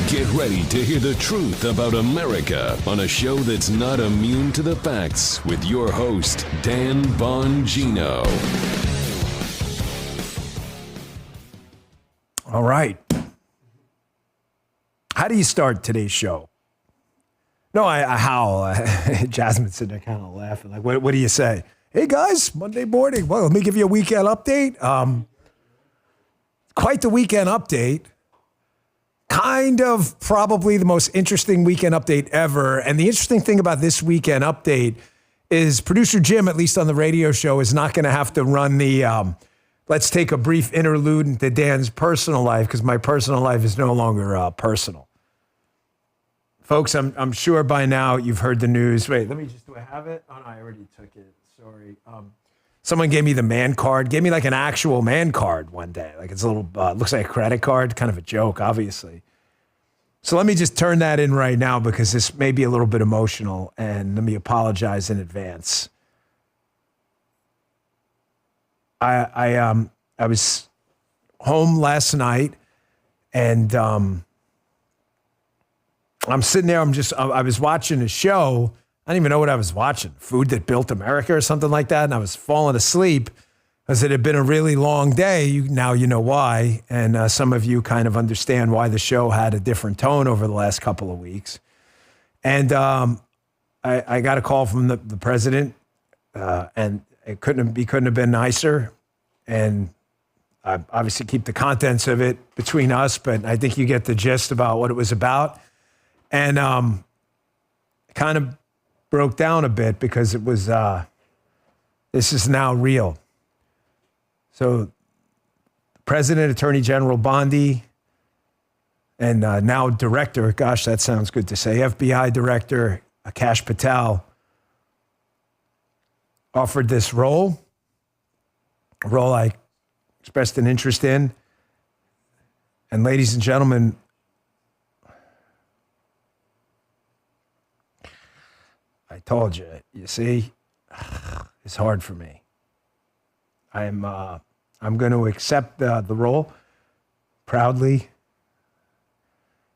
Get ready to hear the truth about America on a show that's not immune to the facts with your host, Dan Bongino. All right. How do you start today's show? No, I howl. Jasmine's sitting there kind of laughing. Like, what do you say? Hey, guys, Monday morning. Well, let me give you a weekend update. Quite the weekend update. Kind of probably the most interesting weekend update ever. And the interesting thing about this weekend update is producer Jim, at least on the radio show, is not going to have to run the let's take a brief interlude into Dan's personal life, because my personal life is no longer personal. Folks, I'm sure by now you've heard the news. Wait, do I have it? Oh, no, I already took it. Sorry. Someone gave me the man card, gave me like an actual man card one day. Like it's a little, looks like a credit card, kind of a joke, obviously. So let me just turn that in right now because this may be a little bit emotional, and let me apologize in advance. I was home last night, and I'm sitting there. I was watching a show. I didn't even know what I was watching. Food That Built America or something like that. And I was falling asleep because it had been a really long day. Now you know why. And some of you kind of understand why the show had a different tone over the last couple of weeks. And I got a call from the president, and he couldn't have been nicer. And I obviously keep the contents of it between us, but I think you get the gist about what it was about. And kind of broke down a bit because it was, this is now real. So President, Attorney General Bondi, and now Director, gosh, that sounds good to say, FBI Director Akash Patel offered this role, a role I expressed an interest in. And ladies and gentlemen, I told you, you see, it's hard for me. I'm going to accept the role proudly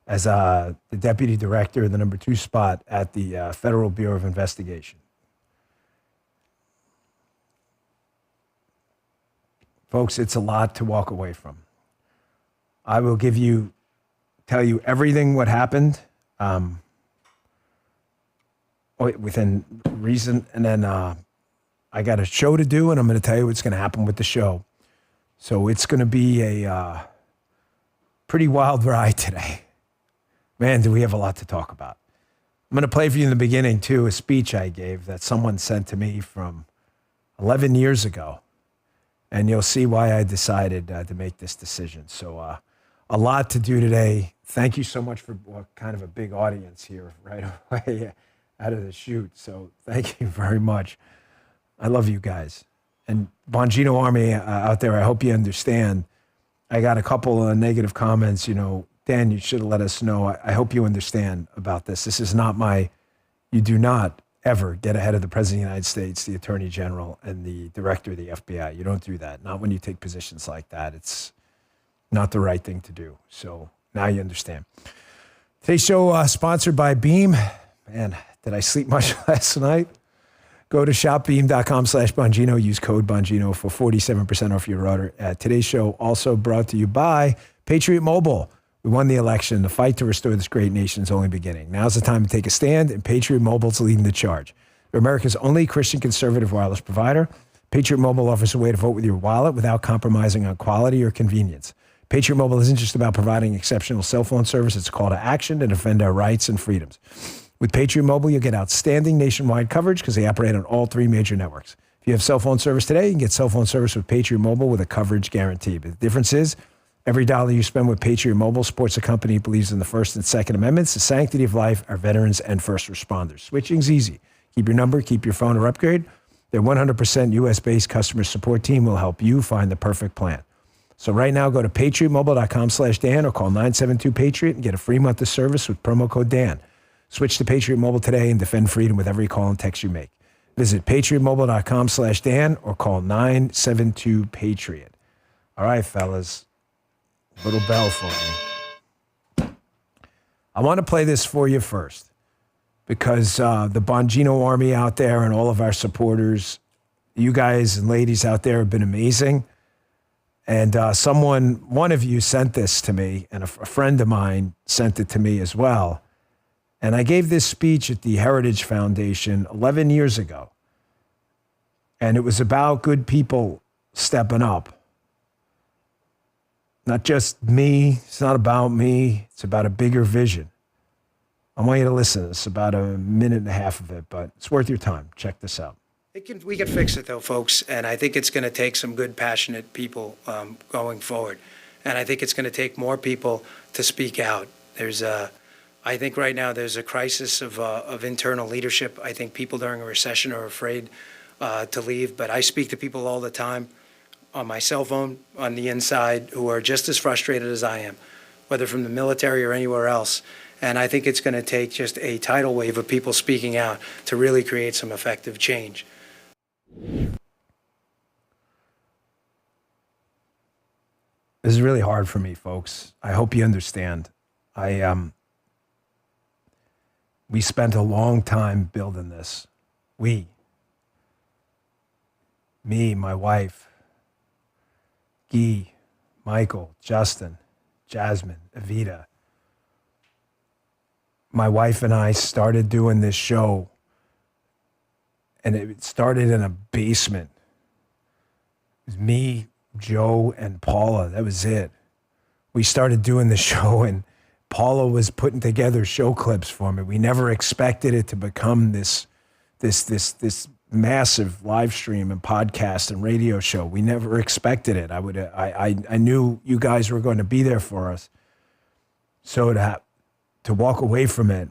as the deputy director, the number 2 spot at the Federal Bureau of Investigation. Folks, it's a lot to walk away from. I will tell you everything what happened. Within reason, and then I got a show to do, and I'm going to tell you what's going to happen with the show. So it's going to be a pretty wild ride today. Man, do we have a lot to talk about. I'm going to play for you in the beginning, too, a speech I gave that someone sent to me from 11 years ago, and you'll see why I decided to make this decision. So a lot to do today. Thank you so much for kind of a big audience here right away. Out of the chute. So thank you very much. I love you guys. And Bongino Army out there, I hope you understand. I got a couple of negative comments. Dan, you should have let us know. I hope you understand about this. This is not you do not ever get ahead of the President of the United States, the Attorney General, and the Director of the FBI. You don't do that. Not when you take positions like that. It's not the right thing to do. So now you understand. Today's show sponsored by Beam. Man, did I sleep much last night? Go to shopbeam.com/Bongino. Use code Bongino for 47% off your order. Today's show also brought to you by Patriot Mobile. We won the election. The fight to restore this great nation is only beginning. Now's the time to take a stand, and Patriot Mobile's leading the charge. They're America's only Christian conservative wireless provider. Patriot Mobile offers a way to vote with your wallet without compromising on quality or convenience. Patriot Mobile isn't just about providing exceptional cell phone service. It's a call to action to defend our rights and freedoms. With Patriot Mobile, you'll get outstanding nationwide coverage because they operate on all 3 major networks. If you have cell phone service today, you can get cell phone service with Patriot Mobile with a coverage guarantee. But the difference is, every dollar you spend with Patriot Mobile supports a company that believes in the First and Second Amendments, the sanctity of life, our veterans, and first responders. Switching's easy. Keep your number, keep your phone, or upgrade. Their 100% U.S.-based customer support team will help you find the perfect plan. So right now, go to patriotmobile.com/Dan or call 972-PATRIOT and get a free month of service with promo code Dan. Switch to Patriot Mobile today and defend freedom with every call and text you make. Visit patriotmobile.com/Dan or call 972-PATRIOT. All right, fellas. Little bell for me. I want to play this for you first because the Bongino Army out there and all of our supporters, you guys and ladies out there have been amazing. And one of you sent this to me, and a friend of mine sent it to me as well. And I gave this speech at the Heritage Foundation 11 years ago. And it was about good people stepping up. Not just me. It's not about me. It's about a bigger vision. I want you to listen. It's about a minute and a half of it, but it's worth your time. Check this out. We can fix it, though, folks. And I think it's going to take some good, passionate people going forward. And I think it's going to take more people to speak out. I think right now there's a crisis of internal leadership. I think people during a recession are afraid to leave. But I speak to people all the time on my cell phone, on the inside, who are just as frustrated as I am, whether from the military or anywhere else. And I think it's going to take just a tidal wave of people speaking out to really create some effective change. This is really hard for me, folks. I hope you understand. We spent a long time building this. Me, my wife, Guy, Michael, Justin, Jasmine, Evita. My wife and I started doing this show, and it started in a basement. It was me, Joe, and Paula. That was it. We started doing the show, and Paula was putting together show clips for me. We never expected it to become this massive live stream and podcast and radio show. We never expected it. I knew you guys were going to be there for us. So to walk away from it,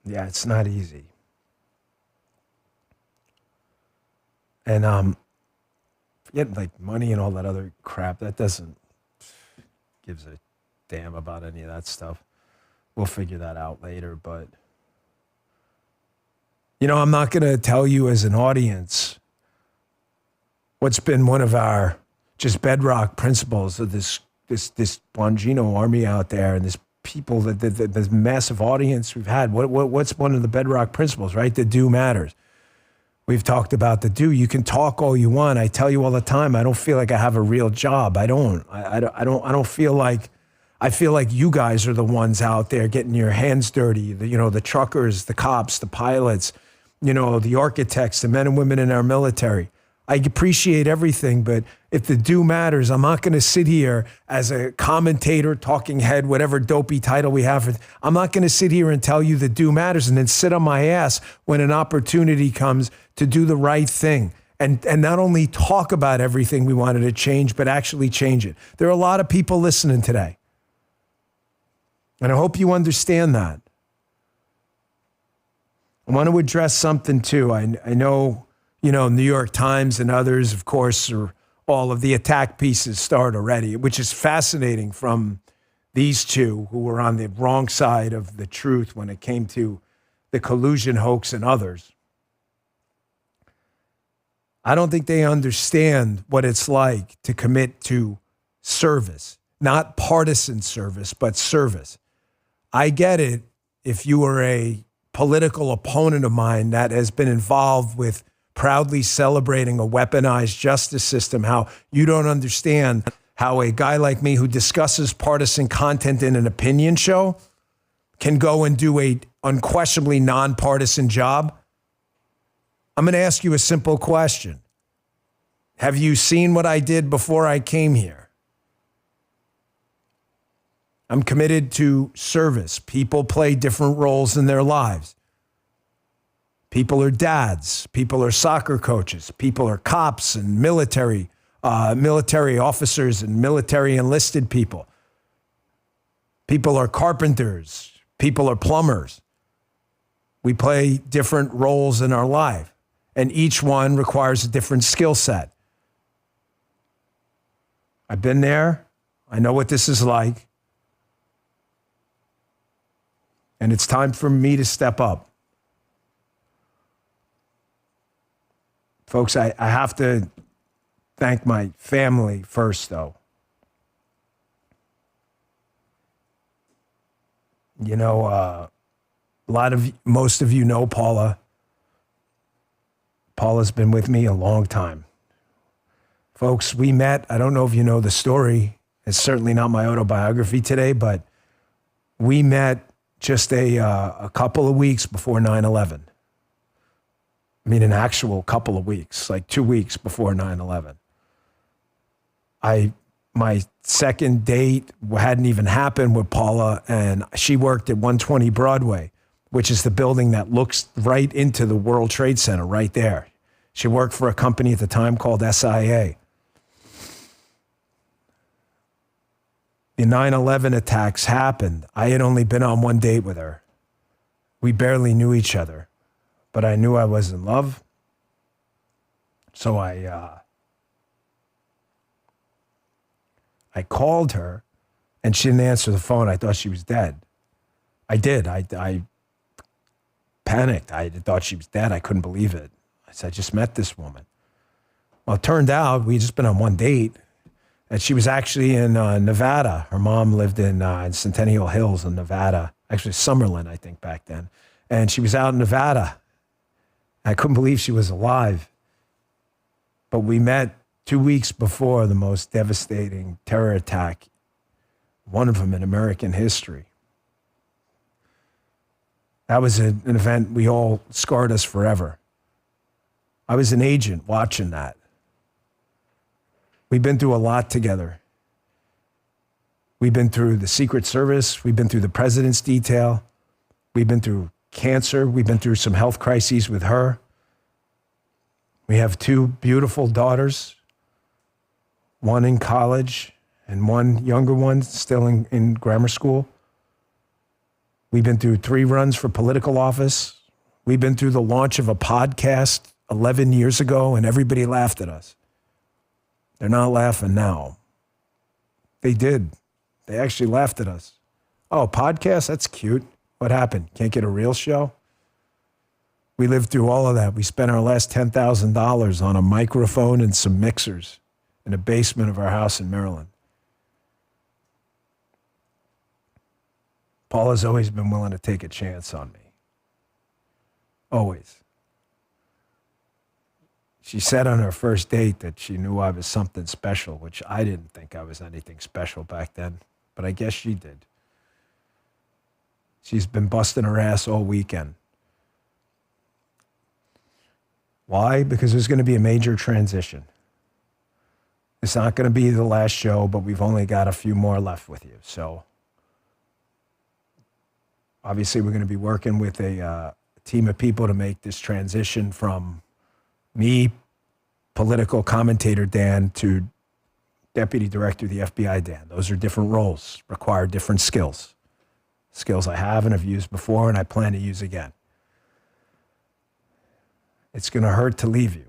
yeah, it's not easy. And forget like money and all that other crap. That doesn't gives a damn about any of that stuff. We'll figure that out later. But I'm not going to tell you as an audience what's been one of our just bedrock principles of this Bongino Army out there and this people, this massive audience we've had. What's one of the bedrock principles, right? The do matters. We've talked about the do. You can talk all you want. I tell you all the time, I don't feel like I have a real job. I don't feel like, I feel like you guys are the ones out there getting your hands dirty. The truckers, the cops, the pilots, the architects, the men and women in our military. I appreciate everything, but if the do matters, I'm not going to sit here as a commentator, talking head, whatever dopey title we have. I'm not going to sit here and tell you the do matters and then sit on my ass when an opportunity comes to do the right thing and not only talk about everything we wanted to change, but actually change it. There are a lot of people listening today. And I hope you understand that. I want to address something too. I know, New York Times and others, of course, are all of the attack pieces start already, which is fascinating from these two who were on the wrong side of the truth when it came to the collusion hoax and others. I don't think they understand what it's like to commit to service, not partisan service, but service. I get it if you are a political opponent of mine that has been involved with proudly celebrating a weaponized justice system, how you don't understand how a guy like me who discusses partisan content in an opinion show can go and do a unquestionably nonpartisan job. I'm going to ask you a simple question. Have you seen what I did before I came here? I'm committed to service. People play different roles in their lives. People are dads. People are soccer coaches. People are cops and military officers and military enlisted people. People are carpenters. People are plumbers. We play different roles in our life, and each one requires a different skill set. I've been there. I know what this is like. And it's time for me to step up. Folks, I have to thank my family first, though. You know, most of you know Paula. Paula's been with me a long time. Folks, we met. I don't know if you know the story. It's certainly not my autobiography today, but we met just a couple of weeks before 9/11. I mean, an actual couple of weeks, like 2 weeks before 9/11. My second date hadn't even happened with Paula, and she worked at 120 Broadway, which is the building that looks right into the World Trade Center right there. She worked for a company at the time called SIA. The 9/11 attacks happened. I had only been on one date with her. We barely knew each other, but I knew I was in love. So I called her, and she didn't answer the phone. I thought she was dead. I did. I panicked. I thought she was dead. I couldn't believe it. I said, I just met this woman. Well, it turned out we'd just been on one date, and she was actually in Nevada. Her mom lived in Centennial Hills in Nevada. Actually, Summerlin, I think, back then. And she was out in Nevada. I couldn't believe she was alive. But we met 2 weeks before the most devastating terror attack, one of them in American history. That was an event we all scarred us forever. I was an agent watching that. We've been through a lot together. We've been through the Secret Service. We've been through the president's detail. We've been through cancer. We've been through some health crises with her. We have 2 beautiful daughters, one in college and one younger one still in grammar school. We've been through 3 runs for political office. We've been through the launch of a podcast 11 years ago, and everybody laughed at us. They're not laughing now. They did. They actually laughed at us. Oh, podcast? That's cute. What happened? Can't get a real show? We lived through all of that. We spent our last $10,000 on a microphone and some mixers in the basement of our house in Maryland. Paula's always been willing to take a chance on me. Always. She said on her first date that she knew I was something special, which I didn't think I was anything special back then, but I guess she did. She's been busting her ass all weekend. Why? Because there's going to be a major transition. It's not going to be the last show, but we've only got a few more left with you. So obviously we're going to be working with a team of people to make this transition from me, political commentator Dan, to deputy director of the FBI Dan. Those are different roles, require different skills. Skills I have and have used before and I plan to use again. It's going to hurt to leave you.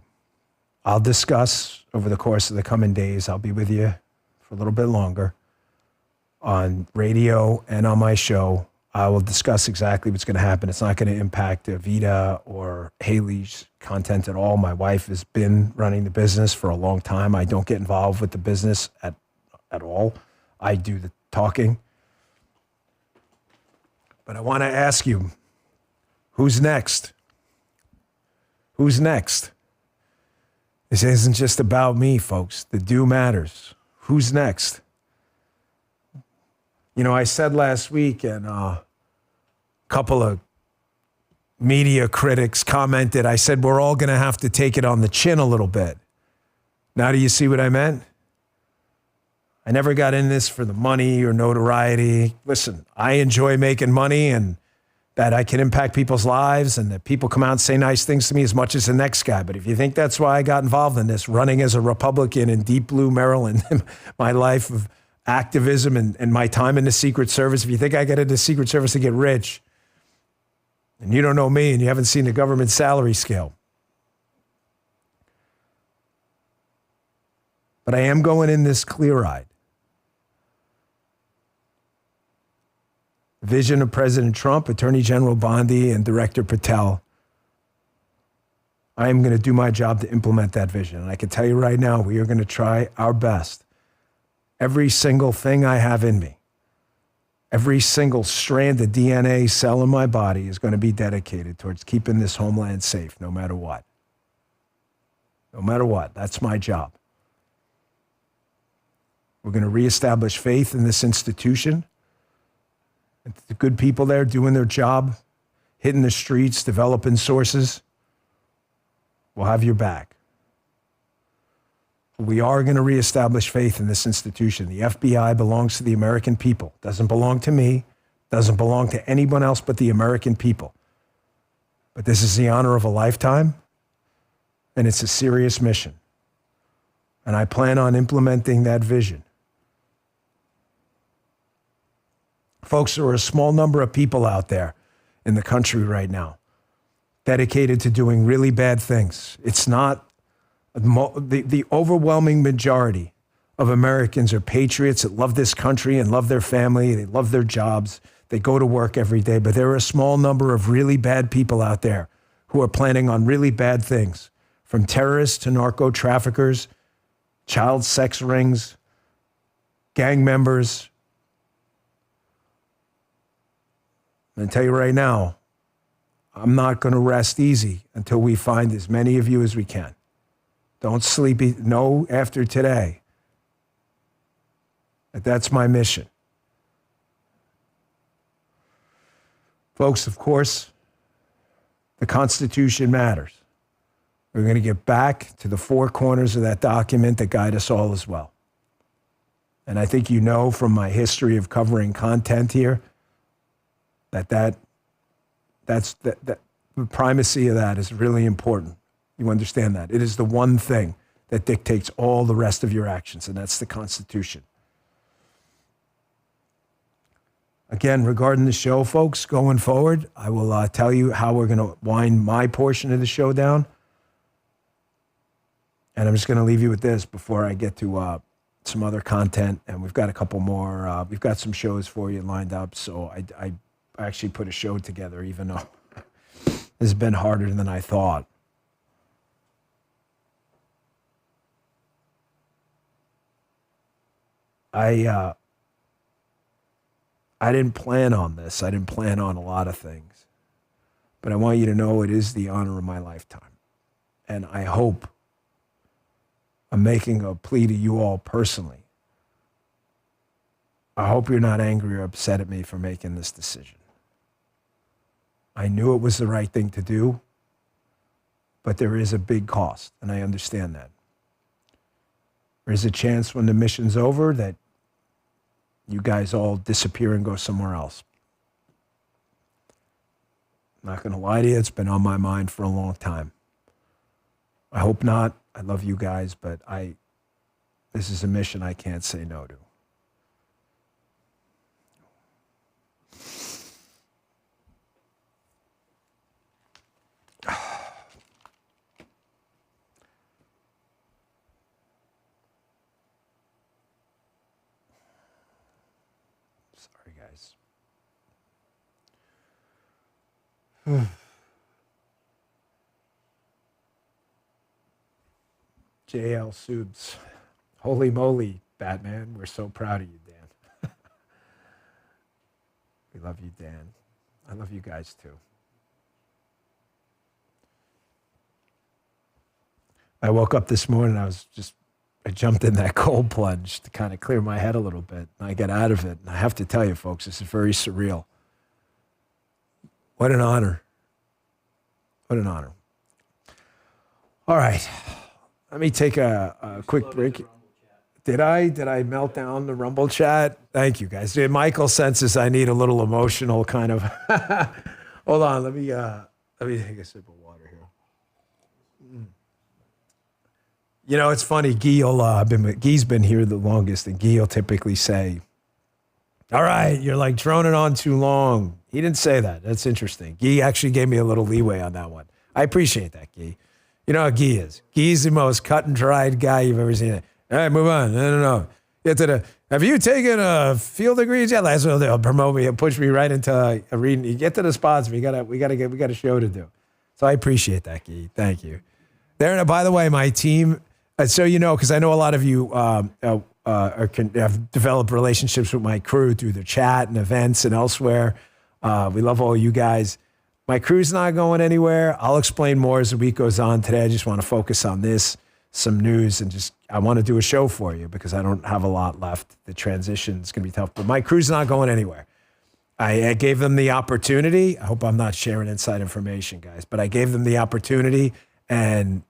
I'll discuss over the course of the coming days. I'll be with you for a little bit longer on radio and on my show. I will discuss exactly what's going to happen. It's not going to impact Vita or Haley's content at all. My wife has been running the business for a long time. I don't get involved with the business at all. I do the talking. But I want to ask you, who's next? Who's next? This isn't just about me, folks. The do matters. Who's next? You know, I said last week, and a couple of media critics commented, I said, we're all going to have to take it on the chin a little bit. Now, do you see what I meant? I never got in this for the money or notoriety. Listen, I enjoy making money and that I can impact people's lives and that people come out and say nice things to me as much as the next guy. But if you think that's why I got involved in this, running as a Republican in deep blue Maryland, my life of activism and my time in the Secret Service, if you think I get into the Secret Service to get rich, and you don't know me and you haven't seen the government salary scale. But I am going in this clear-eyed. Vision of President Trump, Attorney General Bondi, and Director Patel I am going to do my job to implement that vision. And I can tell you right now, we are going to try our best. Every single thing I have in me, every single strand of DNA cell in my body is going to be dedicated towards keeping this homeland safe, no matter what. No matter what, that's my job. We're going to reestablish faith in this institution. And the good people there doing their job, hitting the streets, developing sources. We'll have your back. We are going to reestablish faith in this institution. The FBI belongs to the American people. Doesn't belong to me. Doesn't belong to anyone else but the American people. But this is the honor of a lifetime, and it's a serious mission. And I plan on implementing that vision. Folks, there are a small number of people out there in the country right now dedicated to doing really bad things. It's not the overwhelming majority of Americans are patriots that love this country and love their family. They love their jobs. They go to work every day. But there are a small number of really bad people out there who are planning on really bad things, from terrorists to narco traffickers, child sex rings, gang members. I'm going to tell you right now, I'm not going to rest easy until we find as many of you as we can. Don't sleep. No, after today. That's my mission. Folks, of course, the Constitution matters. We're going to get back to the four corners of that document that guide us all as well. And I think you know from my history of covering content here that the primacy of that is really important. You understand that. It is the one thing that dictates all the rest of your actions, and that's the Constitution. Again, regarding the show, folks, going forward, I will tell you how we're going to wind my portion of the show down. And I'm just going to leave you with this before I get to some other content. And we've got a couple more. We've got some shows for you lined up. So I actually put a show together, even though this has been harder than I thought. I didn't plan on this. I didn't plan on a lot of things. But I want you to know it is the honor of my lifetime. And I hope I'm making a plea to you all personally. I hope you're not angry or upset at me for making this decision. I knew it was the right thing to do, but there is a big cost, and I understand that. There's a chance when the mission's over that you guys all disappear and go somewhere else. I'm not going to lie to you, it's been on my mind for a long time. I hope not. I love you guys, but this is a mission I can't say no to. Sorry, guys. JL Subs. Holy moly, Batman. We're so proud of you, Dan. We love you, Dan. I love you guys, too. I woke up this morning, I jumped in that cold plunge to kind of clear my head a little bit. And I got out of it. And I have to tell you, folks, this is very surreal. What an honor. What an honor. All right. Let me take a quick break. Did I melt down the Rumble chat? Thank you, guys. Michael senses I need a little emotional kind of. Hold on. Let me take a sip of water here. You know, it's funny. Guy's been here the longest, and Guy will typically say, all right, you're like droning on too long. He didn't say that. That's interesting. Guy actually gave me a little leeway on that one. I appreciate that, Guy. You know how Guy is. Guy's the most cut and dried guy you've ever seen. All right, move on. No. Get to have you taken a field degrees yet? That's what they'll promote me and push me right into a reading. You get to the spots. We got a show to do. So I appreciate that, Guy. Thank you. There. By the way, my team, so you know, because I know a lot of you have developed relationships with my crew through the chat and events and elsewhere. We love all you guys. My crew's not going anywhere. I'll explain more as the week goes on. Today, I just want to focus on this, some news, and I want to do a show for you because I don't have a lot left. The transition is going to be tough, but my crew's not going anywhere. I gave them the opportunity. I hope I'm not sharing inside information, guys, but I gave them the opportunity, and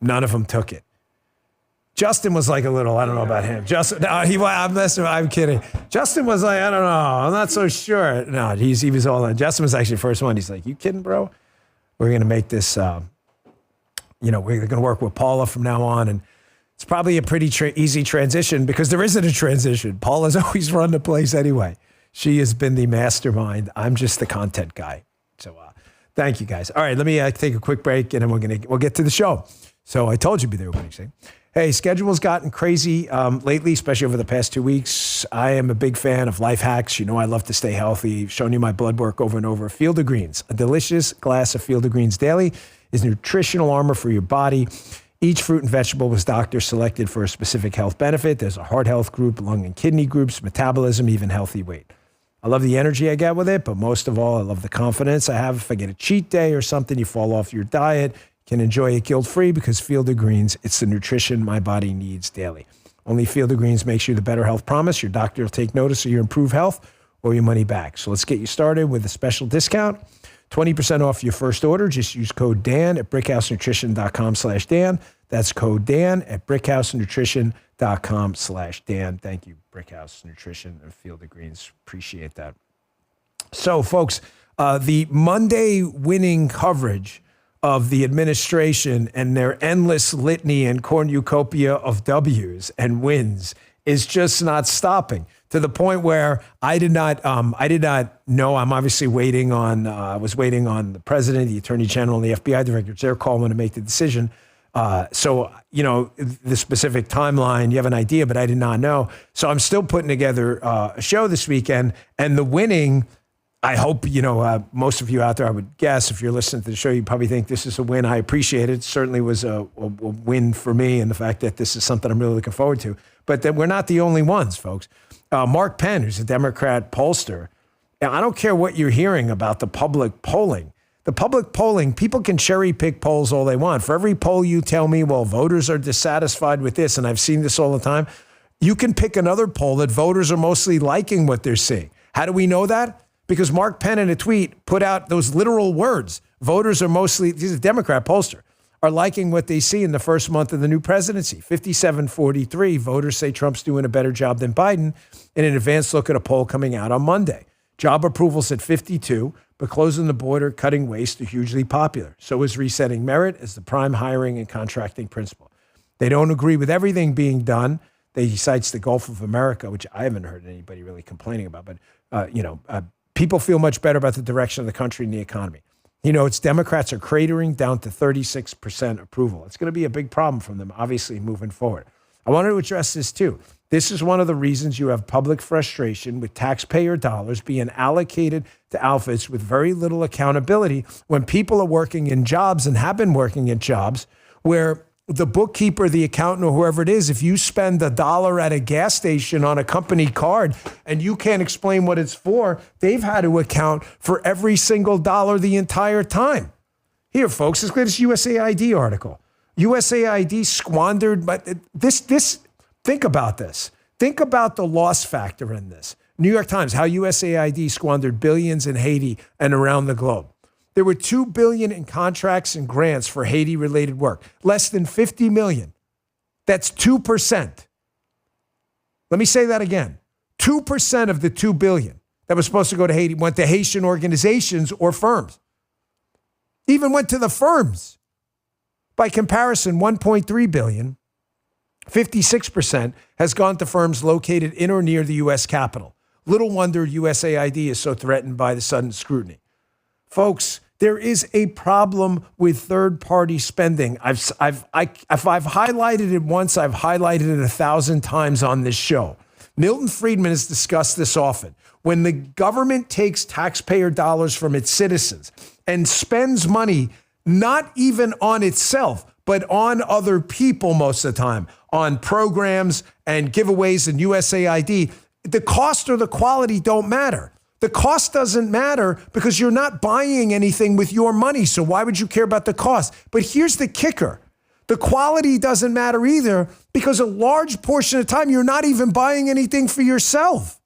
none of them took it. Justin was like a little, I don't know about him. Justin, I'm kidding. Justin was like, I don't know, I'm not so sure. No, he was all in. Justin was actually the first one. He's like, you kidding, bro? We're going to make this, we're going to work with Paula from now on. And it's probably a pretty easy transition because there isn't a transition. Paula's always run the place anyway. She has been the mastermind. I'm just the content guy. So thank you, guys. All right, let me take a quick break, and then we'll get to the show. So I told you be there, opening thing. Hey, schedule's gotten crazy lately, especially over the past 2 weeks. I am a big fan of life hacks. You know I love to stay healthy. I've shown you my blood work over and over. Field of Greens, a delicious glass of Field of Greens daily is nutritional armor for your body. Each fruit and vegetable was doctor selected for a specific health benefit. There's a heart health group, lung and kidney groups, metabolism, even healthy weight. I love the energy I get with it, but most of all, I love the confidence I have. If I get a cheat day or something, you fall off your diet, can enjoy it guilt-free because Field of Greens, it's the nutrition my body needs daily. Only Field of Greens makes you the better health promise. Your doctor will take notice of your improved health or your money back. So let's get you started with a special discount. 20% off your first order. Just use code Dan at brickhousenutrition.com/Dan. That's code Dan at brickhousenutrition.com/Dan. Thank you, Brickhouse Nutrition and Field of Greens. Appreciate that. So, folks, the Monday winning coverage of the administration and their endless litany and cornucopia of W's and wins is just not stopping, to the point where I did not know. I'm obviously waiting on, was waiting on the president, the attorney general, and the FBI director. It's their call when to make the decision. So, the specific timeline, you have an idea, but I did not know. So I'm still putting together a show this weekend, and the winning, I hope, most of you out there, I would guess, if you're listening to the show, you probably think this is a win. I appreciate it. It certainly was a win for me, and the fact that this is something I'm really looking forward to. But that we're not the only ones, folks. Mark Penn, who's a Democrat pollster, I don't care what you're hearing about the public polling. The public polling, people can cherry pick polls all they want. For every poll you tell me, well, voters are dissatisfied with this, and I've seen this all the time, you can pick another poll that voters are mostly liking what they're seeing. How do we know that? Because Mark Penn in a tweet put out those literal words. Voters are mostly, he's a Democrat pollster, are liking what they see in the first month of the new presidency. 57-43, voters say Trump's doing a better job than Biden in an advanced look at a poll coming out on Monday. Job approvals at 52, but closing the border, cutting waste are hugely popular. So is resetting merit as the prime hiring and contracting principle. They don't agree with everything being done. He cites the Gulf of America, which I haven't heard anybody really complaining about, but people feel much better about the direction of the country and the economy. It's Democrats are cratering down to 36% approval. It's going to be a big problem from them, obviously, moving forward. I wanted to address this too. This is one of the reasons you have public frustration with taxpayer dollars being allocated to outfits with very little accountability when people are working in jobs and have been working in jobs where the bookkeeper, the accountant, or whoever it is, if you spend $1 at a gas station on a company card and you can't explain what it's for, they've had to account for every single dollar the entire time. Here, folks, let's get this USAID article. USAID squandered, but think about this. Think about the loss factor in this. New York Times, how USAID squandered billions in Haiti and around the globe. There were $2 billion in contracts and grants for Haiti-related work. Less than $50 million. That's 2%. Let me say that again. 2% of the $2 billion that was supposed to go to Haiti went to Haitian organizations or firms. Even went to the firms. By comparison, $1.3 billion, 56%, has gone to firms located in or near the U.S. Capitol. Little wonder USAID is so threatened by the sudden scrutiny. Folks, there is a problem with third-party spending. If I've highlighted it once, I've highlighted it 1,000 times on this show. Milton Friedman has discussed this often. When the government takes taxpayer dollars from its citizens and spends money not even on itself, but on other people most of the time, on programs and giveaways and USAID. The cost or the quality don't matter. The cost doesn't matter because you're not buying anything with your money. So why would you care about the cost? But here's the kicker. The quality doesn't matter either because a large portion of the time you're not even buying anything for yourself.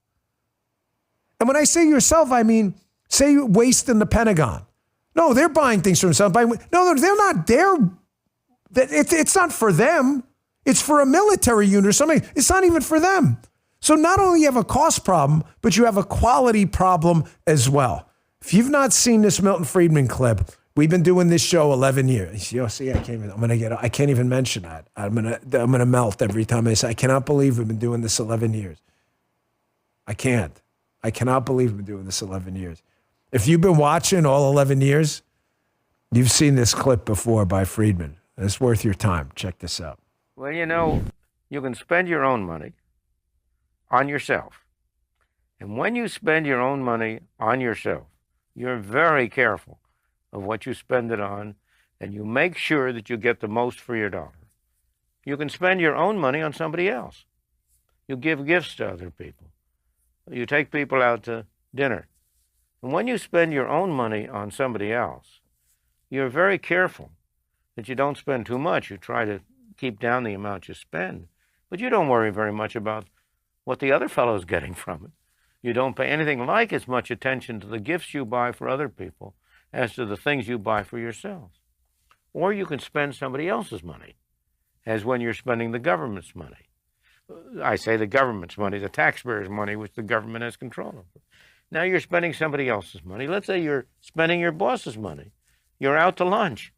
And when I say yourself, I mean, say waste in the Pentagon. No, they're buying things for themselves. No, they're not there. It's not for them. It's for a military unit or something. It's not even for them. So not only you have a cost problem, but you have a quality problem as well. If you've not seen this Milton Friedman clip, we've been doing this show 11 years. You see, I can't even mention that. I'm gonna melt every time I say. I cannot believe we've been doing this 11 years. I cannot believe we've been doing this 11 years. If you've been watching all 11 years, you've seen this clip before by Friedman. It's worth your time. Check this out. Well, you can spend your own money on yourself. And when you spend your own money on yourself, you're very careful of what you spend it on, and you make sure that you get the most for your dollar. You can spend your own money on somebody else. You give gifts to other people. You take people out to dinner. And when you spend your own money on somebody else, you're very careful that you don't spend too much. You try to keep down the amount you spend. But you don't worry very much about what the other fellow's getting from it. You don't pay anything like as much attention to the gifts you buy for other people as to the things you buy for yourself. Or you can spend somebody else's money, as when you're spending the government's money. I say the government's money, the taxpayers' money, which the government has control over. Now you're spending somebody else's money. Let's say you're spending your boss's money. You're out to lunch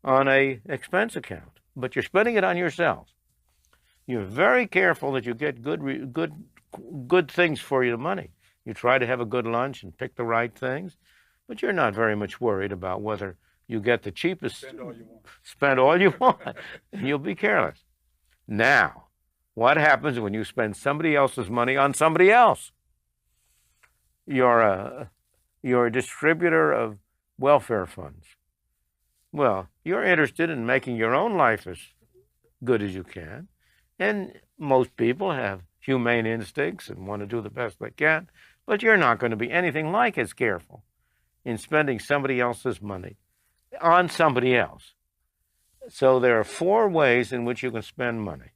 on an expense account, but you're spending it on yourself. You're very careful that you get good things for your money. You try to have a good lunch and pick the right things, but you're not very much worried about whether you get the cheapest. Spend all you want, and you'll be careless. Now, what happens when you spend somebody else's money on somebody else? You're a distributor of welfare funds. Well, you're interested in making your own life as good as you can. And most people have humane instincts and want to do the best they can, but you're not going to be anything like as careful in spending somebody else's money on somebody else. So there are 4 ways in which you can spend money.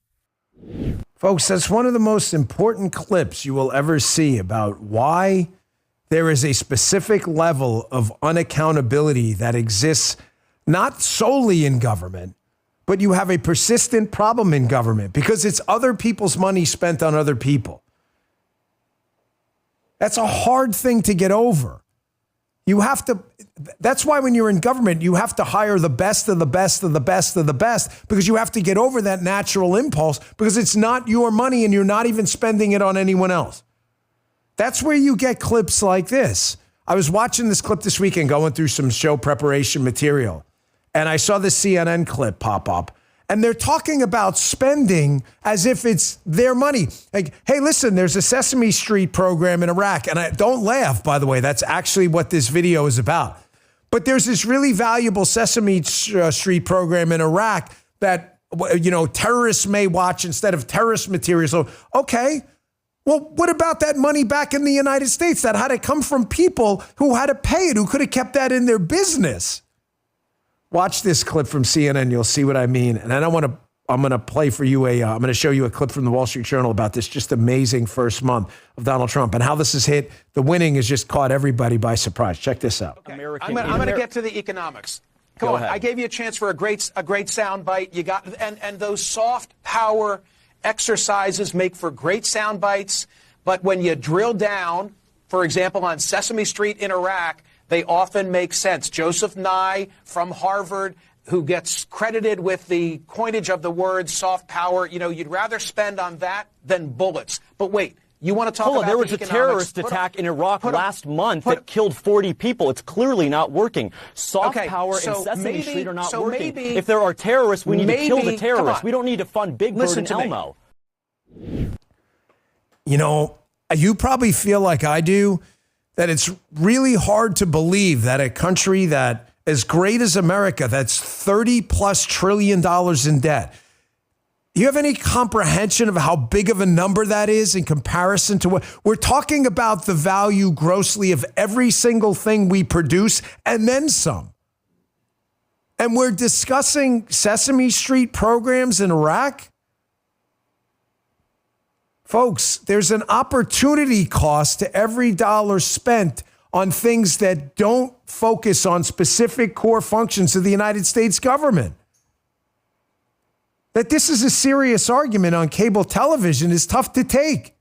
Folks, that's one of the most important clips you will ever see about why there is a specific level of unaccountability that exists not solely in government, but you have a persistent problem in government because it's other people's money spent on other people. That's a hard thing to get over. That's why when you're in government, you have to hire the best of the best of the best of the best because you have to get over that natural impulse because it's not your money and you're not even spending it on anyone else. That's where you get clips like this. I was watching this clip this weekend going through some show preparation material. And I saw the CNN clip pop up, and they're talking about spending as if it's their money. Like, hey, listen, there's a Sesame Street program in Iraq. And don't laugh, by the way. That's actually what this video is about. But there's this really valuable Sesame Street program in Iraq that, terrorists may watch instead of terrorist material. So, okay. Well, what about that money back in the United States that had to come from people who had to pay it, who could have kept that in their business? Watch this clip from CNN. You'll see what I mean. And I'm going to play for you I'm going to show you a clip from the Wall Street Journal about this just amazing first month of Donald Trump and how this has hit. The winning has just caught everybody by surprise. Check this out. Okay. I'm going to get to the economics. Come on. I gave you a chance for a great sound bite. You got, and those soft power exercises make for great sound bites. But when you drill down, for example, on Sesame Street in Iraq, they often make sense. Joseph Nye from Harvard, who gets credited with the coinage of the word soft power, you'd rather spend on that than bullets. But wait, you want to talk about there was a terrorist attack in Iraq last month that killed 40 people. It's clearly not working. Soft power and Sesame Street are not working. If there are terrorists, we need to kill the terrorists. We don't need to fund Big Bird and Elmo. You probably feel like I do, that it's really hard to believe that a country that as great as America, that's $30+ trillion in debt. Do you have any comprehension of how big of a number that is in comparison to what we're talking about? The value grossly of every single thing we produce and then some. And we're discussing Sesame Street programs in Iraq. Folks, there's an opportunity cost to every dollar spent on things that don't focus on specific core functions of the United States government. That this is a serious argument on cable television is tough to take.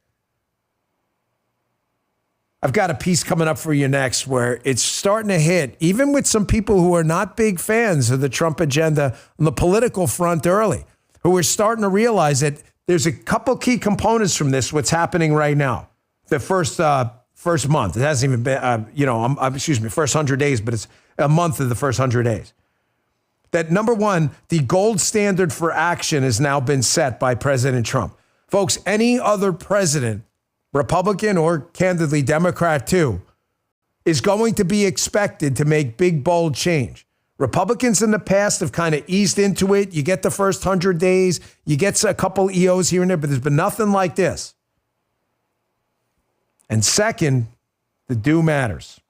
I've got a piece coming up for you next where it's starting to hit, even with some people who are not big fans of the Trump agenda on the political front early, who are starting to realize that there's a couple key components from this, what's happening right now. The first month. It hasn't even been, first 100 days, but it's a month of the first 100 days. That number one, the gold standard for action has now been set by President Trump. Folks, any other president, Republican or candidly Democrat too, is going to be expected to make big, bold change. Republicans in the past have kind of eased into it. You get the first 100 days, you get a couple EOs here and there, but there's been nothing like this. And second, the do matters.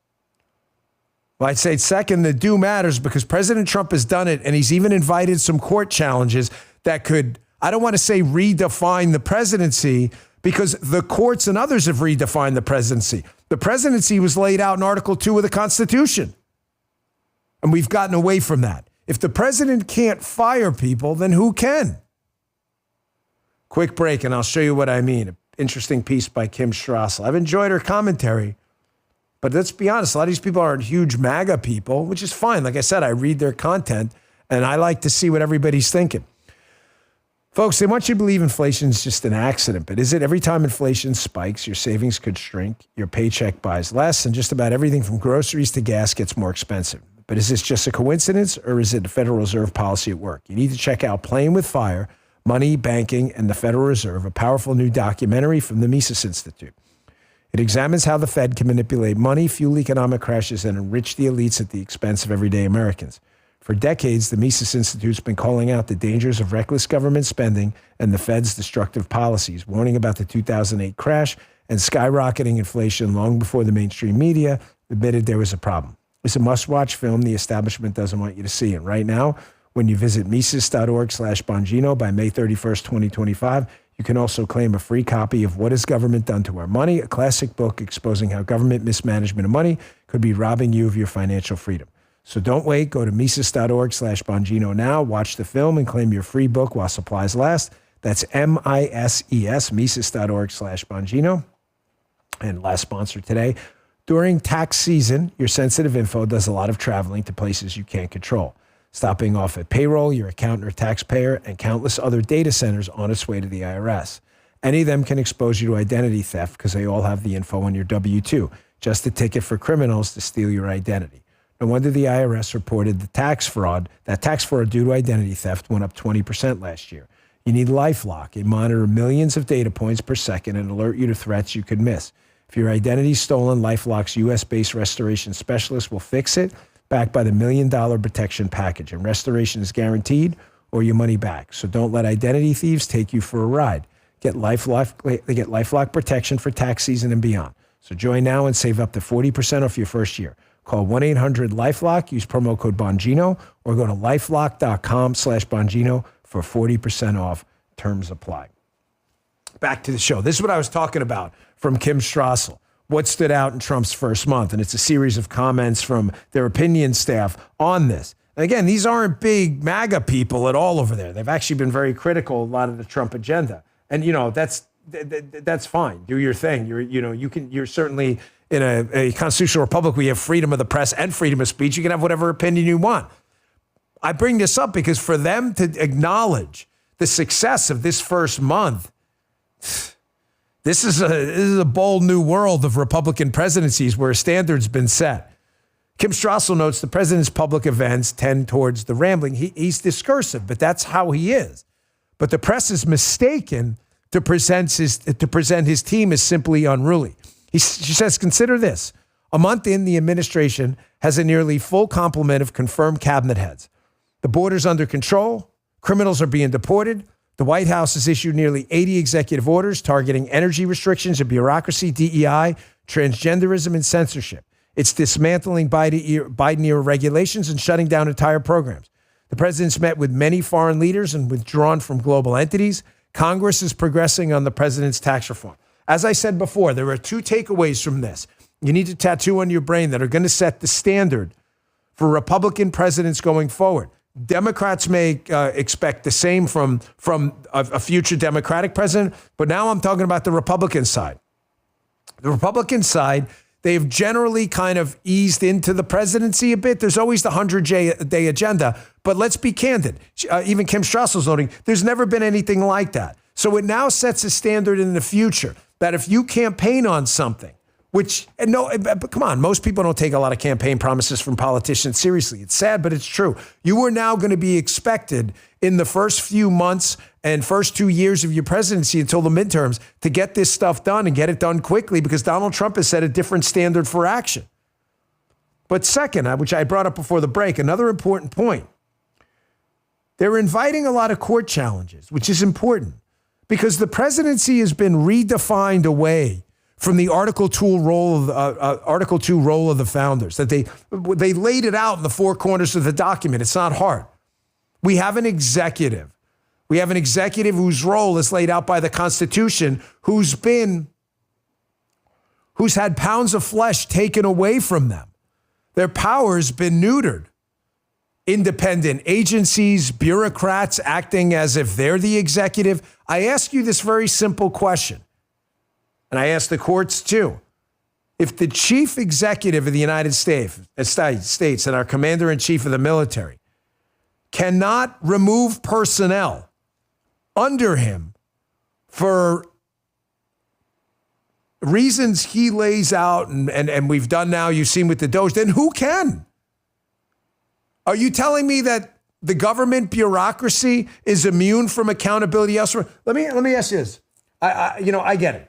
Well, I'd say second, the do matters because President Trump has done it, and he's even invited some court challenges that could, I don't want to say redefine the presidency, because the courts and others have redefined the presidency. The presidency was laid out in Article 2 of the Constitution, and we've gotten away from that. If the president can't fire people, then who can? Quick break, and I'll show you what I mean. An interesting piece by Kim Strassel. I've enjoyed her commentary. But let's be honest, a lot of these people aren't huge MAGA people, which is fine. Like I said, I read their content, and I like to see what everybody's thinking. Folks, they want you to believe inflation is just an accident. But is it? Every time inflation spikes, your savings could shrink, your paycheck buys less, and just about everything from groceries to gas gets more expensive. But is this just a coincidence, or is it the Federal Reserve policy at work? You need to check out Playing with Fire, Money, Banking, and the Federal Reserve, a powerful new documentary from the Mises Institute. It examines how the Fed can manipulate money, fuel economic crashes, and enrich the elites at the expense of everyday Americans. For decades, the Mises Institute's been calling out the dangers of reckless government spending and the Fed's destructive policies, warning about the 2008 crash and skyrocketing inflation long before the mainstream media admitted there was a problem. It's a must-watch film the establishment doesn't want you to see. And right now, when you visit Mises.org/Bongino by May 31st, 2025, you can also claim a free copy of What Has Government Done to Our Money, a classic book exposing how government mismanagement of money could be robbing you of your financial freedom. So don't wait. Go to Mises.org/Bongino now, watch the film, and claim your free book while supplies last. That's MISES, Mises.org/Bongino. And last sponsor today. During tax season, your sensitive info does a lot of traveling to places you can't control, stopping off at payroll, your accountant or taxpayer, and countless other data centers on its way to the IRS. Any of them can expose you to identity theft because they all have the info on your W-2, just a ticket for criminals to steal your identity. No wonder the IRS reported that tax fraud due to identity theft went up 20% last year. You need LifeLock. It monitors millions of data points per second and alert you to threats you could miss. If your identity is stolen, LifeLock's U.S.-based restoration specialist will fix it, backed by the $1 million protection package. And restoration is guaranteed or your money back. So don't let identity thieves take you for a ride. Get LifeLock protection for tax season and beyond. So join now and save up to 40% off your first year. Call 1-800-LifeLock, use promo code Bongino, or go to lifelock.com/Bongino for 40% off. Terms apply. Back to the show. This is what I was talking about from Kim Strassel. What stood out in Trump's first month? And it's a series of comments from their opinion staff on this. And again, these aren't big MAGA people at all over there. They've actually been very critical of a lot of the Trump agenda. And, that's fine. Do your thing. You're certainly in a constitutional republic where you have freedom of the press and freedom of speech. You can have whatever opinion you want. I bring this up because for them to acknowledge the success of this first month, this is a bold new world of Republican presidencies where a standard's been set. Kim Strassel notes the president's public events tend towards the rambling. He's discursive, but that's how he is. But the press is mistaken to present his team as simply unruly. She says, consider this. A month in, the administration has a nearly full complement of confirmed cabinet heads. The border's under control. Criminals are being deported. The White House has issued nearly 80 executive orders targeting energy restrictions and bureaucracy, DEI, transgenderism, and censorship. It's dismantling Biden-era regulations and shutting down entire programs. The president's met with many foreign leaders and withdrawn from global entities. Congress is progressing on the president's tax reform. As I said before, there are two takeaways from this. You need to tattoo on your brain that are going to set the standard for Republican presidents going forward. Democrats may expect the same from a future Democratic president, but now I'm talking about the Republican side. The Republican side, they've generally kind of eased into the presidency a bit. There's always the 100-day agenda, but let's be candid. Even Kim Strassel's noting there's never been anything like that. So it now sets a standard in the future that if you campaign on something, but come on, most people don't take a lot of campaign promises from politicians seriously. It's sad, but it's true. You are now going to be expected in the first few months and first 2 years of your presidency until the midterms to get this stuff done and get it done quickly because Donald Trump has set a different standard for action. But second, which I brought up before the break, another important point. They're inviting a lot of court challenges, which is important because the presidency has been redefined away from the Article 2 role of the founders, that they laid it out in the four corners of the document. It's not hard. We have an executive. We have an executive whose role is laid out by the Constitution, who's had pounds of flesh taken away from them. Their power's been neutered. Independent agencies, bureaucrats acting as if they're the executive. I ask you this very simple question. And I ask the courts too, if the chief executive of the United States and our commander-in-chief of the military cannot remove personnel under him for reasons he lays out and we've done now, you've seen with the Doge, then who can? Are you telling me that the government bureaucracy is immune from accountability elsewhere? Let me ask you this. I get it.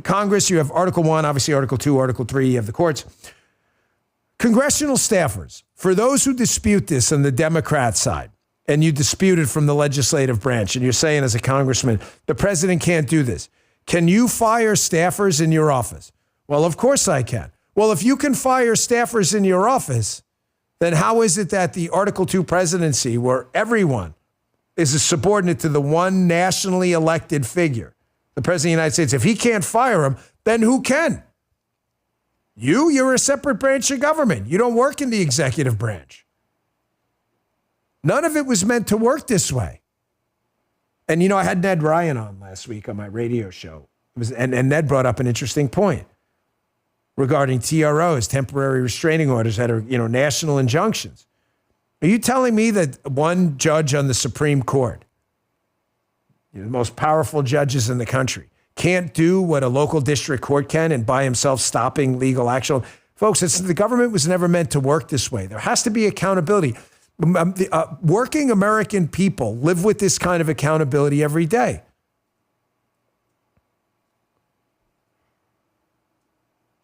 Congress, you have Article 1, obviously Article 2, Article 3, you have the courts. Congressional staffers, for those who dispute this on the Democrat side, and you dispute it from the legislative branch, and you're saying as a congressman, the president can't do this. Can you fire staffers in your office? Well, of course I can. Well, if you can fire staffers in your office, then how is it that the Article 2 presidency, where everyone is a subordinate to the one nationally elected figure, the president of the United States, if he can't fire him, then who can? You're a separate branch of government. You don't work in the executive branch. None of it was meant to work this way. And, I had Ned Ryan on last week on my radio show. And Ned brought up an interesting point regarding TROs, temporary restraining orders that are, national injunctions. Are you telling me that one judge on the Supreme Court, the most powerful judges in the country, can't do what a local district court can and by himself stopping legal action? Folks, the government was never meant to work this way. There has to be accountability. Working American people live with this kind of accountability every day.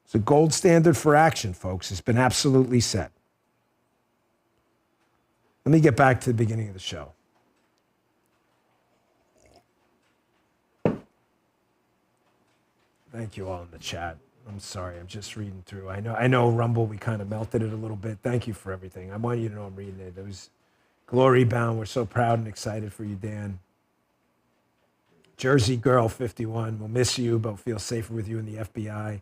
It's a gold standard for action, folks. It's been absolutely set. Let me get back to the beginning of the show. Thank you all in the chat. I'm sorry, I'm just reading through. I know Rumble, we kind of melted it a little bit. Thank you for everything. I want you to know I'm reading it. It was glory bound. We're so proud and excited for you, Dan. Jersey Girl 51, we'll miss you, but feel safer with you in the FBI.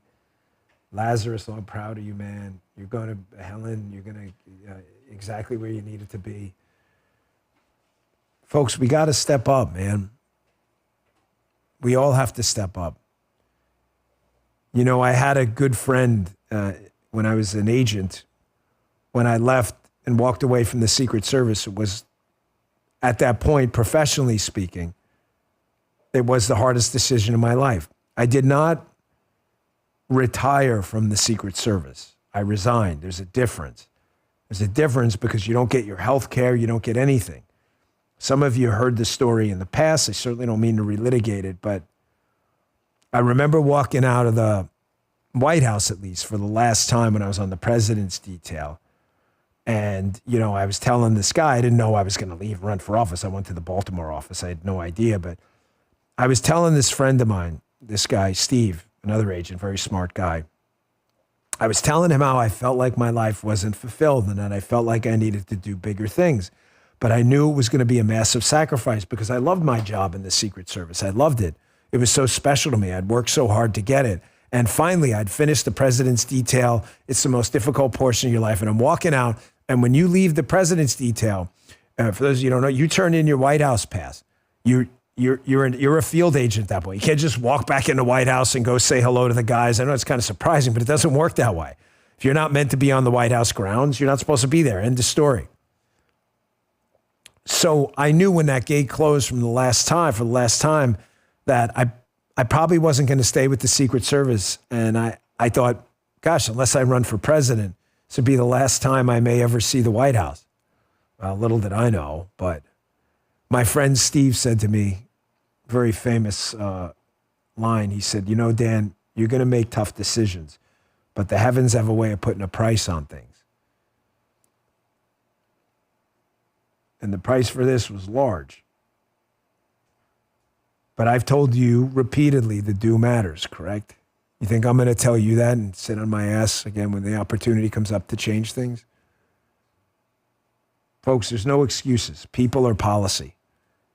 Lazarus, I'm proud of you, man. You're going to, Helen, you're going to exactly where you needed to be. Folks, we got to step up, man. We all have to step up. I had a good friend when I was an agent. When I left and walked away from the Secret Service, it was, at that point, professionally speaking, it was the hardest decision of my life. I did not retire from the Secret Service. I resigned. There's a difference. There's a difference because you don't get your health care, you don't get anything. Some of you heard the story in the past. I certainly don't mean to relitigate it, but I remember walking out of White House, at least for the last time when I was on the president's detail. And, you know, I was telling this guy, I didn't know I was going to leave and run for office. I went to the Baltimore office. I had no idea. But I was telling this friend of mine, this guy, Steve, another agent, very smart guy. I was telling him how I felt like my life wasn't fulfilled and that I felt like I needed to do bigger things. But I knew it was going to be a massive sacrifice because I loved my job in the Secret Service. I loved it. It was so special to me. I'd worked so hard to get it. And finally, I'd finished the president's detail. It's the most difficult portion of your life. And I'm walking out. And when you leave the president's detail, for those of you who don't know, you turn in your White House pass. You're a field agent at that point. You can't just walk back in the White House and go say hello to the guys. I know it's kind of surprising, but it doesn't work that way. If you're not meant to be on the White House grounds, you're not supposed to be there. End of story. So I knew when that gate closed for the last time, that I probably wasn't going to stay with the Secret Service. And I thought, gosh, unless I run for president, this would be the last time I may ever see the White House. Well, little did I know, but my friend Steve said to me, very famous line, he said, you know, Dan, you're going to make tough decisions, but the heavens have a way of putting a price on things. And the price for this was large. But I've told you repeatedly the do matters, correct? You think I'm going to tell you that and sit on my ass again when the opportunity comes up to change things? Folks, there's no excuses. People are policy.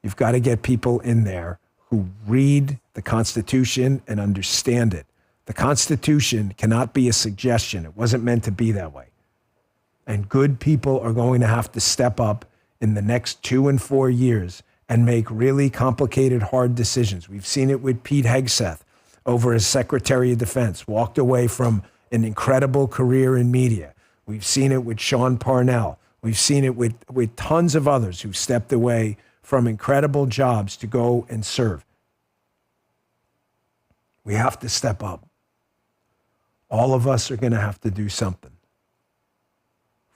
You've got to get people in there who read the Constitution and understand it. The Constitution cannot be a suggestion. It wasn't meant to be that way. And good people are going to have to step up in the next 2 and 4 years and make really complicated, hard decisions. We've seen it with Pete Hegseth over as Secretary of Defense, walked away from an incredible career in media. We've seen it with Sean Parnell. We've seen it with tons of others who stepped away from incredible jobs to go and serve. We have to step up. All of us are going to have to do something.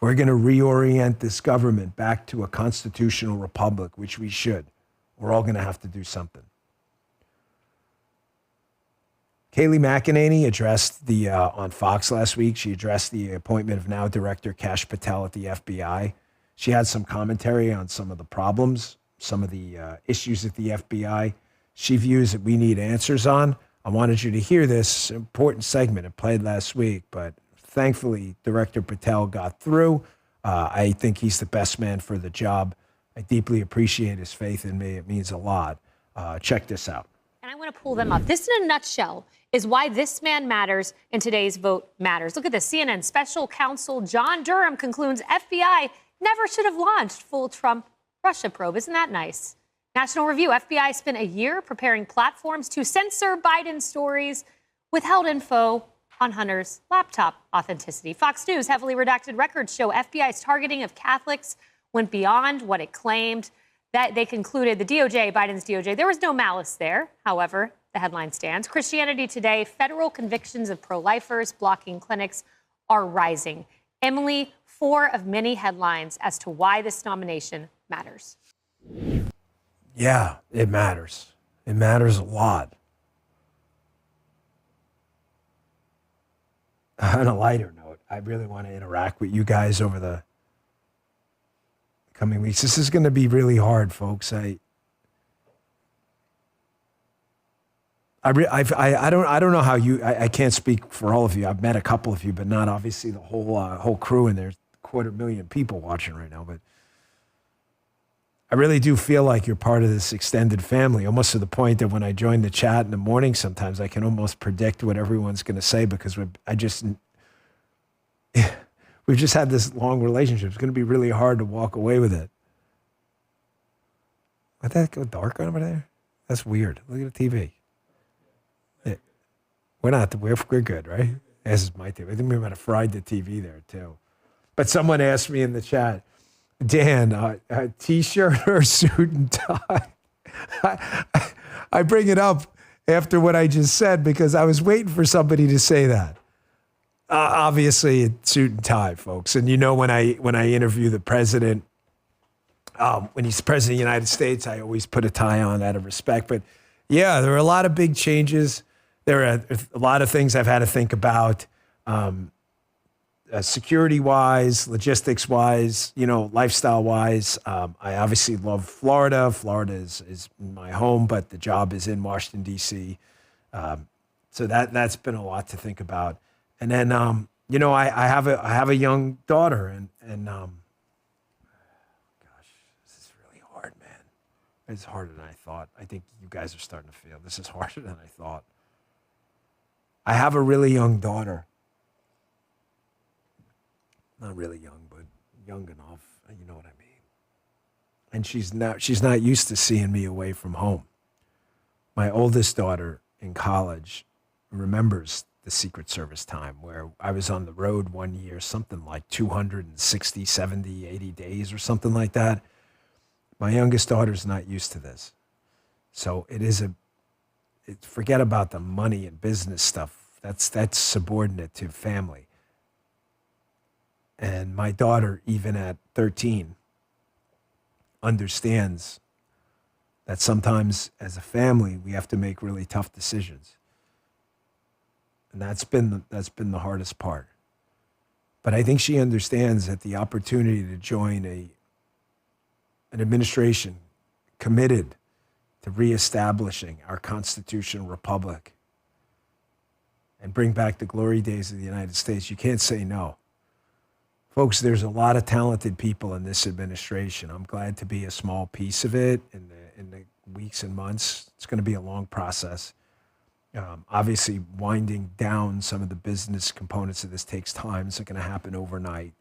We're going to reorient this government back to a constitutional republic, which we should. We're all going to have to do something. Kayleigh McEnany addressed on Fox last week, she addressed the appointment of now Director Kash Patel at the FBI. She had some commentary on some of the problems, some of the issues at the FBI. She views that we need answers on. I wanted you to hear this important segment. It played last week, but thankfully, Director Patel got through. I think he's the best man for the job. I deeply appreciate his faith in me. It means a lot. Check this out. And I want to pull them up. This, in a nutshell, is why this man matters and today's vote matters. Look at this. CNN special counsel John Durham concludes FBI never should have launched full Trump Russia probe. Isn't that nice? National Review, FBI spent a year preparing platforms to censor Biden stories, withheld info on Hunter's laptop authenticity. Fox News, heavily redacted records show FBI's targeting of Catholics went beyond what it claimed. That they concluded, the DOJ, Biden's DOJ, there was no malice there. However, the headline stands. Christianity Today, federal convictions of pro-lifers blocking clinics are rising. Emily, 4 of many headlines as to why this nomination matters. Yeah, it matters. It matters a lot. On a lighter note, I really want to interact with you guys over the coming weeks. This is going to be really hard, folks. I don't know how you. I can't speak for all of you. I've met a couple of you, but not obviously the whole crew. And there's 250,000 people watching right now. But I really do feel like you're part of this extended family, almost to the point that when I join the chat in the morning, sometimes I can almost predict what everyone's going to say because we've just had this long relationship. It's going to be really hard to walk away with it. Let that go dark over there? That's weird. Look at the TV. We're good, right? This is my TV. I think we might have fried the TV there too. But someone asked me in the chat, Dan, a T-shirt or suit and tie? I bring it up after what I just said because I was waiting for somebody to say that. Obviously, it's suit and tie, folks. And you know, when I interview the president, when he's the president of the United States, I always put a tie on out of respect. But yeah, there are a lot of big changes. there are a lot of things I've had to think about, security-wise, logistics-wise, lifestyle-wise. I obviously love Florida. Florida is my home, but the job is in Washington, D.C. So that's been a lot to think about. And then, I have a young daughter, and gosh, this is really hard, man. It's harder than I thought. I think you guys are starting to feel this is harder than I thought. I have a really young daughter. Not really young, but young enough. You know what I mean? And she's not used to seeing me away from home. My oldest daughter in college remembers the Secret Service time where I was on the road one year, something like 260, 70, 80 days or something like that. My youngest daughter's not used to this. So forget about the money and business stuff. That's subordinate to family. And my daughter, even at 13, understands that sometimes as a family, we have to make really tough decisions. And that's been the hardest part. But I think she understands that the opportunity to join an administration committed to reestablishing our constitutional republic and bring back the glory days of the United States, you can't say no. Folks, there's a lot of talented people in this administration. I'm glad to be a small piece of it in the weeks and months. It's going to be a long process. Obviously, winding down some of the business components of this takes time. It's not going to happen overnight.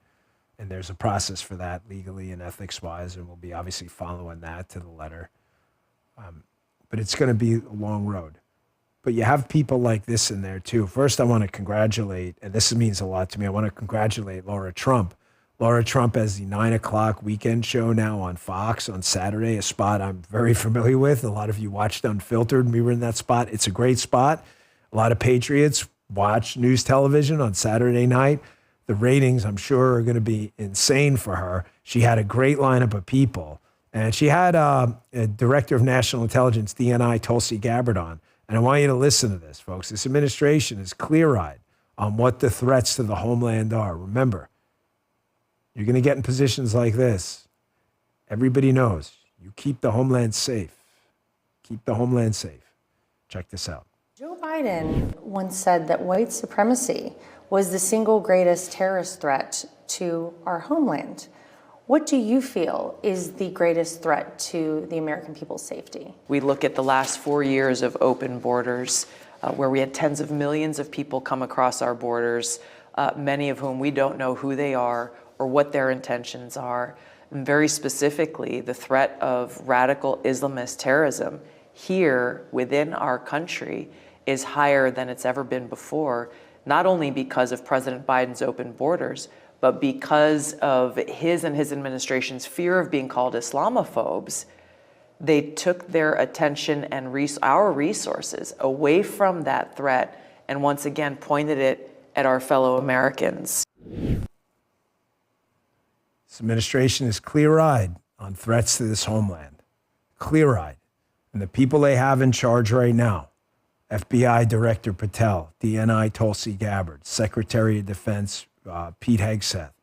And there's a process for that legally and ethics-wise, and we'll be obviously following that to the letter. But it's going to be a long road. But you have people like this in there, too. First, I want to congratulate, and this means a lot to me, I want to congratulate Laura Trump. Laura Trump has the 9 o'clock weekend show now on Fox on Saturday, a spot I'm very familiar with. A lot of you watched Unfiltered. We were in that spot. It's a great spot. A lot of patriots watch news television on Saturday night. The ratings, I'm sure, are going to be insane for her. She had a great lineup of people. And she had a Director of National Intelligence, DNI, Tulsi Gabbard on. And I want you to listen to this, folks. This administration is clear-eyed on what the threats to the homeland are. Remember, you're going to get in positions like this. Everybody knows. You keep the homeland safe. Keep the homeland safe. Check this out. Joe Biden once said that white supremacy was the single greatest terrorist threat to our homeland. What do you feel is the greatest threat to the American people's safety? We look at the last 4 years of open borders, where we had tens of millions of people come across our borders, many of whom we don't know who they are or what their intentions are. And very specifically, the threat of radical Islamist terrorism here within our country is higher than it's ever been before, not only because of President Biden's open borders, but because of his and his administration's fear of being called Islamophobes. They took their attention and our resources away from that threat and once again pointed it at our fellow Americans. This administration is clear-eyed on threats to this homeland. Clear-eyed. And the people they have in charge right now, FBI Director Patel, DNI Tulsi Gabbard, Secretary of Defense Pete Hegseth,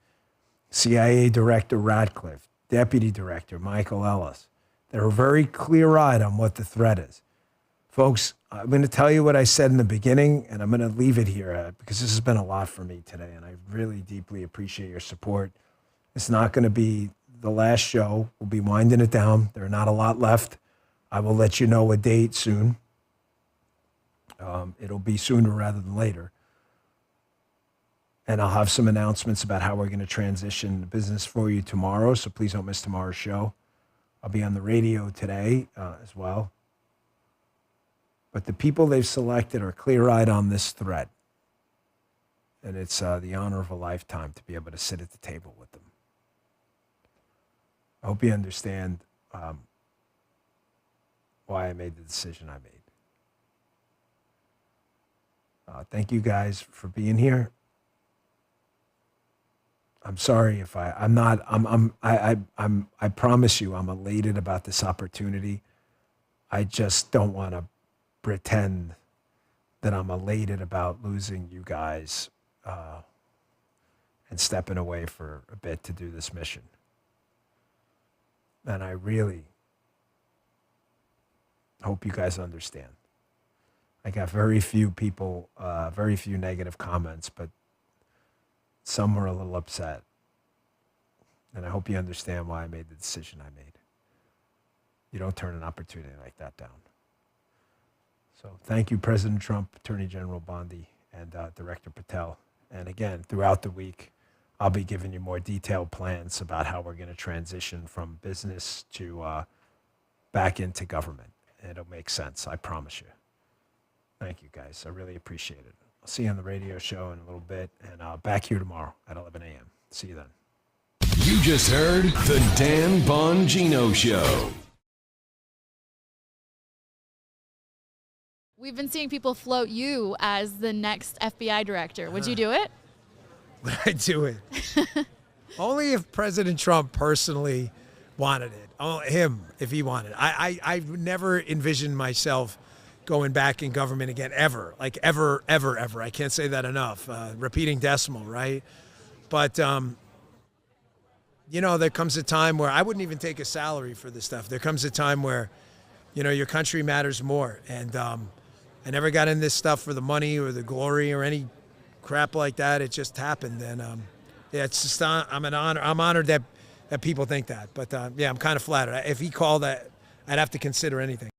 CIA Director Ratcliffe, Deputy Director Michael Ellis. They're very clear-eyed on what the threat is. Folks, I'm going to tell you what I said in the beginning, and I'm going to leave it here because this has been a lot for me today, and I really deeply appreciate your support. It's not going to be the last show. We'll be winding it down. There are not a lot left. I will let you know a date soon. It'll be sooner rather than later. And I'll have some announcements about how we're going to transition the business for you tomorrow, so please don't miss tomorrow's show. I'll be on the radio today as well. But the people they've selected are clear-eyed on this threat. And it's the honor of a lifetime to be able to sit at the table with them. I hope you understand why I made the decision I made. Thank you guys for being here. I'm sorry if I promise you I'm elated about this opportunity. I just don't want to pretend that I'm elated about losing you guys and stepping away for a bit to do this mission. And I really hope you guys understand. I got very few people, very few negative comments, but some were a little upset. And I hope you understand why I made the decision I made. You don't turn an opportunity like that down. So thank you, President Trump, Attorney General Bondi, and Director Patel. And again, throughout the week, I'll be giving you more detailed plans about how we're going to transition from business to back into government. It'll make sense, I promise you. Thank you, guys. I really appreciate it. I'll see you on the radio show in a little bit, and back here tomorrow at 11 a.m. See you then. You just heard The Dan Bongino Show. We've been seeing people float you as the next FBI director. Would you do it? Would I do it? Only if President Trump personally wanted it. Oh, him, if he wanted it. I've never envisioned myself going back in government again, ever. Like, ever, ever, ever. I can't say that enough. Repeating decimal, right? But, you know, there comes a time where I wouldn't even take a salary for this stuff. There comes a time where, you know, your country matters more. And I never got in this stuff for the money or the glory or any crap like that. It just happened. And, yeah, it's just, I'm honored that people think that. But, yeah, I'm kind of flattered. If he called, I'd have to consider anything.